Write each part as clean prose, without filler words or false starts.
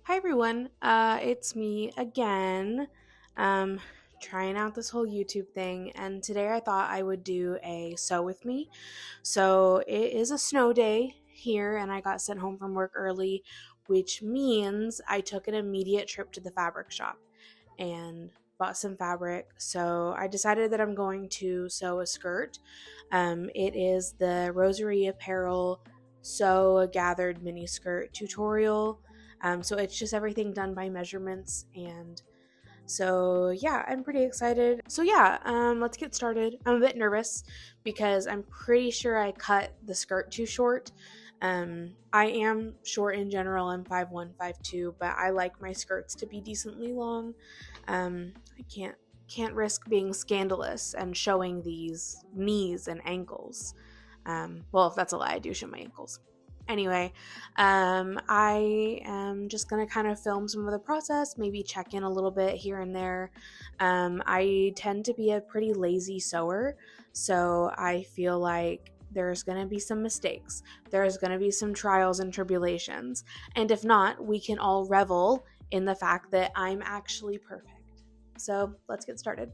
Hi everyone, it's me again, um, trying out this whole YouTube thing, and today I thought I would do a sew with me. So it is a snow day here, and I got sent home from work early, which means I took an immediate trip to the fabric shop and bought some fabric. So I decided that I'm going to sew a skirt. It is the Rosary Apparel Sew a Gathered Mini Skirt tutorial. So it's just everything done by measurements, and so yeah, I'm pretty excited. So yeah, let's get started. I'm a bit nervous because I'm pretty sure I cut the skirt too short. I am short in general. I'm 5'1", 5'2", but I like my skirts to be decently long. I can't risk being scandalous and showing these knees and ankles. Well, if that's a lie, I do show my ankles. Anyway, I am just going to kind of film some of the process, maybe check in a little bit here and there. I tend to be a pretty lazy sewer, so I feel like there's going to be some mistakes. There's going to be some trials and tribulations. And if not, we can all revel in the fact that I'm actually perfect. So let's get started.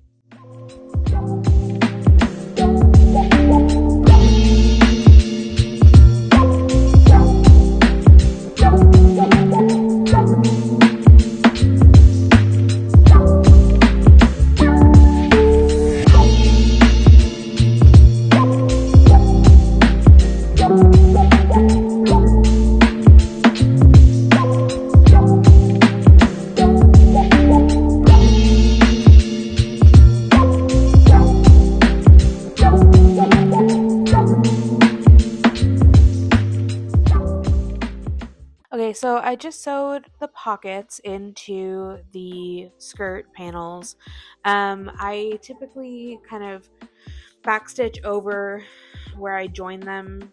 Okay, so I just sewed the pockets into the skirt panels. I typically kind of backstitch over where I join them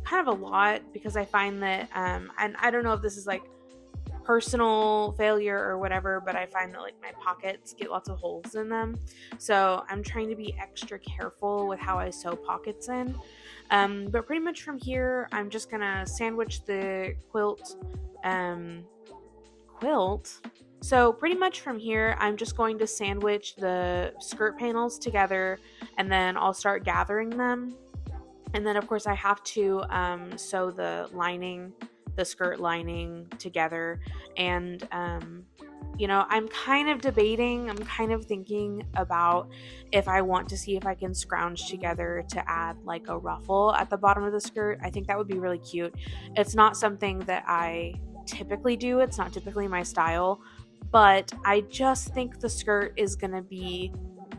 kind of a lot because I find that, and I don't know if this is like personal failure or whatever, but I find that like my pockets get lots of holes in them. So I'm trying to be extra careful with how I sew pockets in. But pretty much from here, I'm just gonna sandwich the quilt. So pretty much from here, I'm just going to sandwich the skirt panels together, and then I'll start gathering them. And then of course I have to sew the skirt lining together. And I'm kind of thinking about if I want to see if I can scrounge together to add like a ruffle at the bottom of the skirt. I think that would be really cute. It's not something that I typically do. It's not typically my style, but I just think the skirt is going to be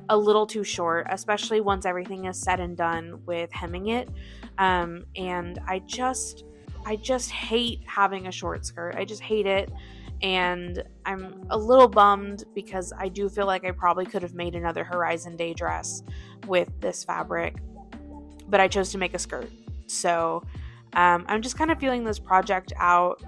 a little too short, especially once everything is said and done with hemming it. And I just hate having a short skirt. I just hate it. And I'm a little bummed because I do feel like I probably could have made another Horizon Day dress with this fabric, but I chose to make a skirt. So I'm just kind of feeling this project out.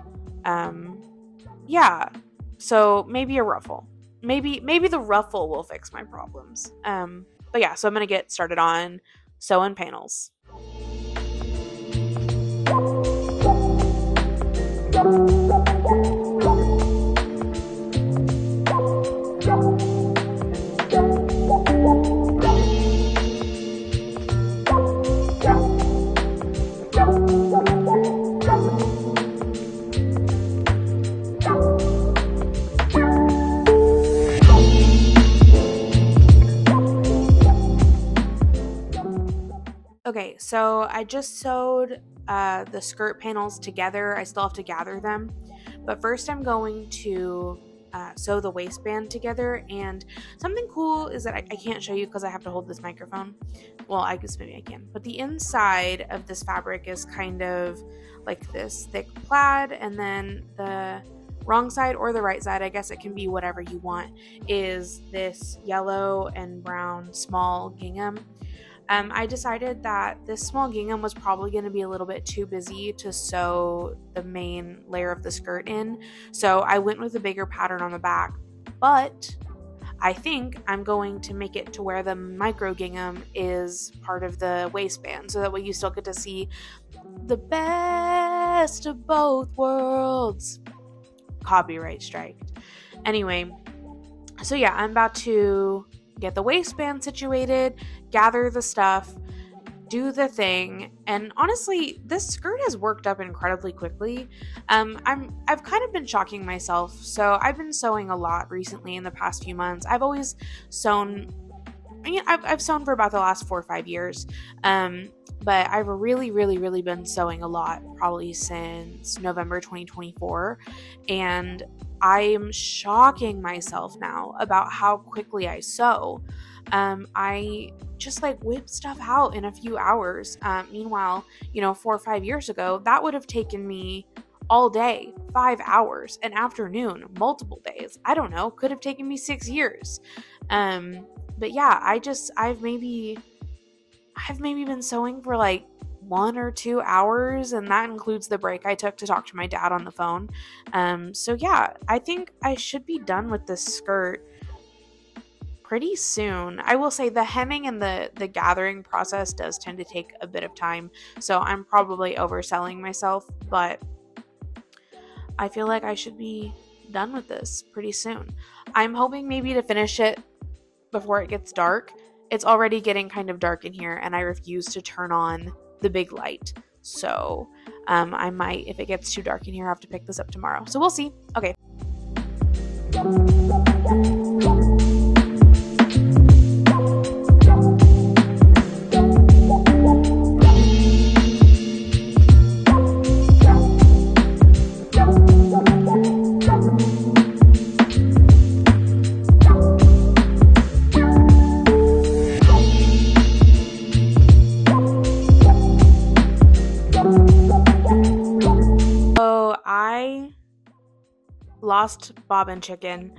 Yeah. So maybe a ruffle. Maybe the ruffle will fix my problems. But yeah, so I'm going to get started on sewing panels. Okay, so I just sewed the skirt panels together. I still have to gather them. But first I'm going to sew the waistband together. And something cool is that I can't show you because I have to hold this microphone. Well, I guess maybe I can. But the inside of this fabric is kind of like this thick plaid. And then the wrong side or the right side, I guess it can be whatever you want, is this yellow and brown small gingham. I decided that this small gingham was probably going to be a little bit too busy to sew the main layer of the skirt in, so I went with a bigger pattern on the back, but I think I'm going to make it to where the micro gingham is part of the waistband, so that way you still get to see the best of both worlds. copyright striked. Anyway, so yeah, I'm about to get the waistband situated, gather the stuff, do the thing, and honestly, this skirt has worked up incredibly quickly. I've kind of been shocking myself. So I've been sewing a lot recently in the past few months. I've always sewn. I've sewn for about the last 4 or 5 years. But I've really been sewing a lot, probably since November 2024. And I'm shocking myself now about how quickly I sew. I just whip stuff out in a few hours. Meanwhile, 4 or 5 years ago, that would have taken me all day, 5 hours, an afternoon, multiple days. I don't know, could have taken me 6 years. But yeah, I've maybe been sewing for 1 or 2 hours, and that includes the break I took to talk to my dad on the phone. So yeah, I think I should be done with this skirt pretty soon. I will say the hemming and the gathering process does tend to take a bit of time, so I'm probably overselling myself, but I feel like I should be done with this pretty soon. I'm hoping maybe to finish it before it gets dark. It's already getting kind of dark in here, and I refuse to turn on the big light. So I might, if it gets too dark in here, have to pick this up tomorrow. So we'll see. Okay. Lost bobbin chicken,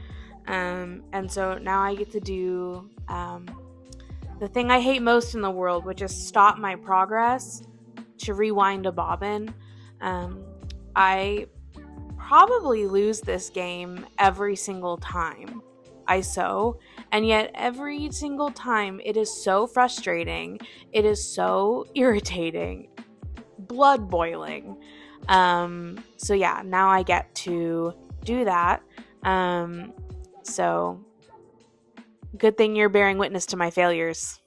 and so now I get to do the thing I hate most in the world, which is stop my progress to rewind a bobbin. I probably lose this game every single time I sew, and yet every single time it is so frustrating, it is so irritating, blood boiling. So yeah, now I get to do that. So good thing you're bearing witness to my failures.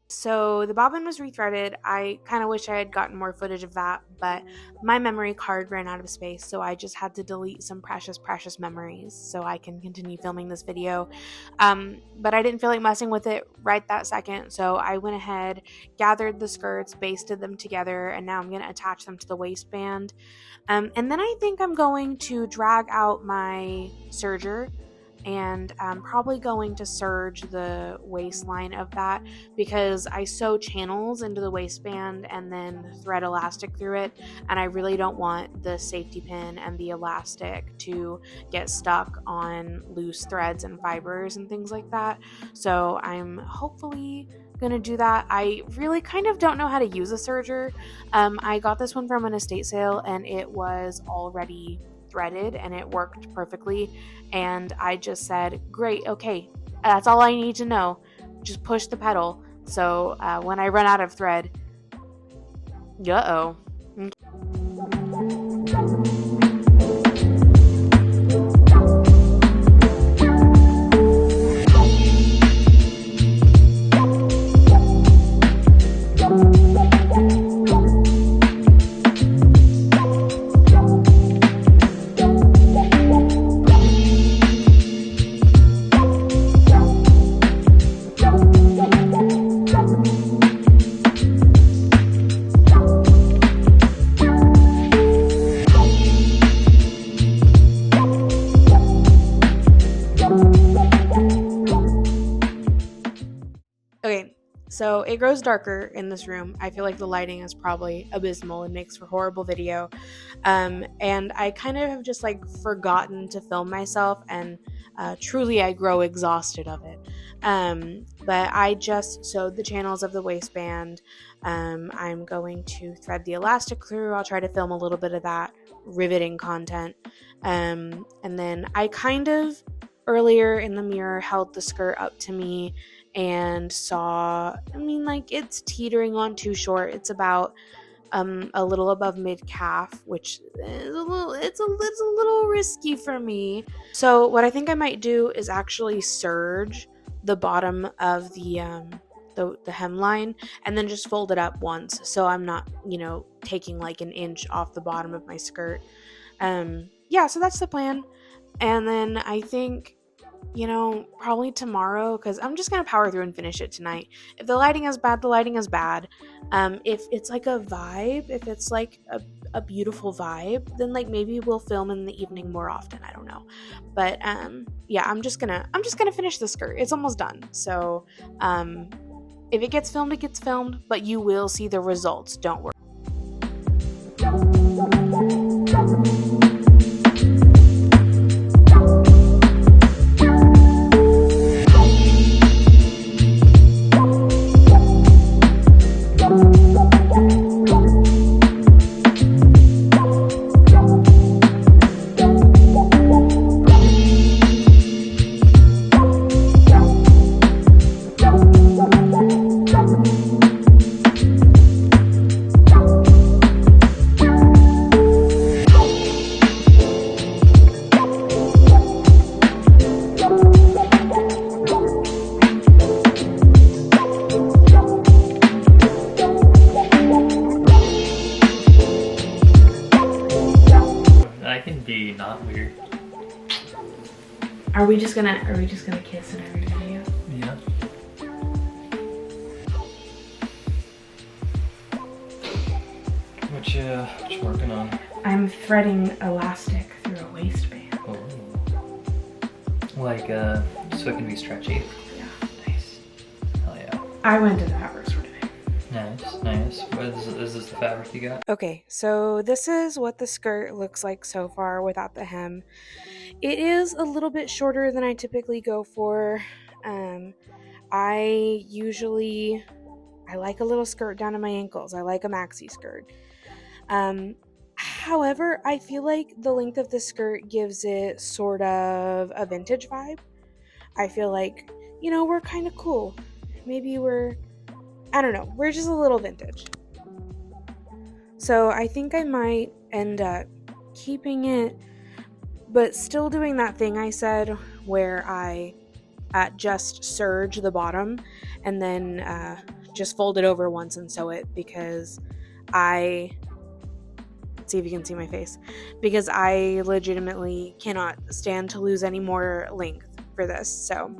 So the bobbin was rethreaded. I kind of wish I had gotten more footage of that, but my memory card ran out of space, so I just had to delete some precious memories so I can continue filming this video. But I didn't feel like messing with it right that second, so I went ahead, gathered the skirts, basted them together, and now I'm going to attach them to the waistband. And then I think I'm going to drag out my serger, and I'm probably going to serge the waistline of that because I sew channels into the waistband and then thread elastic through it, and I really don't want the safety pin and the elastic to get stuck on loose threads and fibers and things like that. So I'm hopefully gonna do that. I really kind of don't know how to use a serger. I got this one from an estate sale, and it was already threaded and it worked perfectly, and I just said, great, okay, that's all I need to know, just push the pedal. So when I run out of thread, uh-oh. So it grows darker in this room. I feel like the lighting is probably abysmal and makes for horrible video. And I kind of have just like forgotten to film myself, and truly I grow exhausted of it. But I just sewed the channels of the waistband. I'm going to thread the elastic through. I'll try to film a little bit of that riveting content. And then I kind of earlier in the mirror held the skirt up to me and saw, like it's teetering on too short. It's about a little above mid calf, which is it's a little risky for me. So what I think I might do is actually serge the bottom of the hemline and then just fold it up once, so I'm not, taking like an inch off the bottom of my skirt. Yeah, so that's the plan. And then I think, probably tomorrow, because I'm just going to power through and finish it tonight. If the lighting is bad, the lighting is bad. If it's like a vibe, if it's like a beautiful vibe, then like maybe we'll film in the evening more often. I don't know. But yeah, I'm just gonna finish the skirt. It's almost done. So if it gets filmed, it gets filmed, but you will see the results. Don't worry. I can be not weird. Are we just gonna kiss in every video? Yeah. What you working on? I'm threading elastic through a waistband. Oh. Like so it can be stretchy. Yeah. Nice. Hell yeah. I went to the fabric store today. Nice. What is this the fabric you got? Okay, so this is what the skirt looks like so far without the hem. It is a little bit shorter than I typically go for. I like a little skirt down to my ankles. I like a maxi skirt. However, I feel like the length of the skirt gives it sort of a vintage vibe. I feel like, we're kind of cool. Maybe I don't know, we're just a little vintage. So I think I might end up keeping it, but still doing that thing I said where I just serge the bottom and then just fold it over once and sew it, because let's see if you can see my face, because I legitimately cannot stand to lose any more length for this. So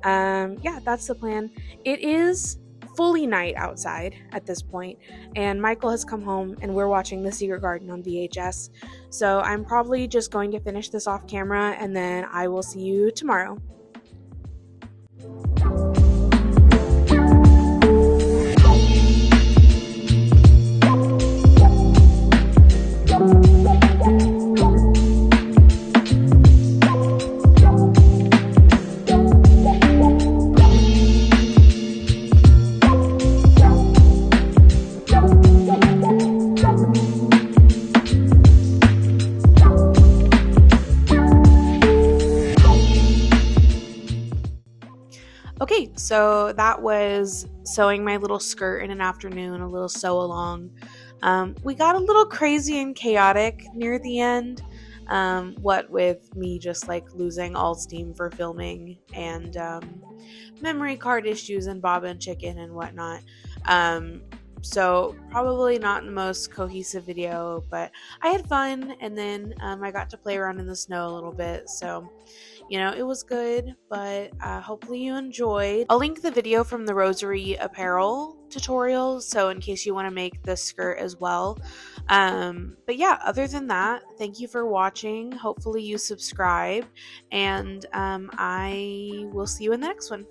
yeah, that's the plan. It is fully night outside at this point, and Michael has come home and we're watching The Secret Garden on VHS. So I'm probably just going to finish this off camera, and then I will see you tomorrow. Okay, so that was sewing my little skirt in an afternoon, a little sew along. We got a little crazy and chaotic near the end, what with me just like losing all steam for filming and memory card issues and bobbin chicken and whatnot. So probably not the most cohesive video, but I had fun, and then I got to play around in the snow a little bit, so it was good. But hopefully you enjoyed. I'll link the video from the Rosary apparel tutorial, so in case you want to make this skirt as well. But yeah, other than that, thank you for watching. Hopefully you subscribe, and I will see you in the next one.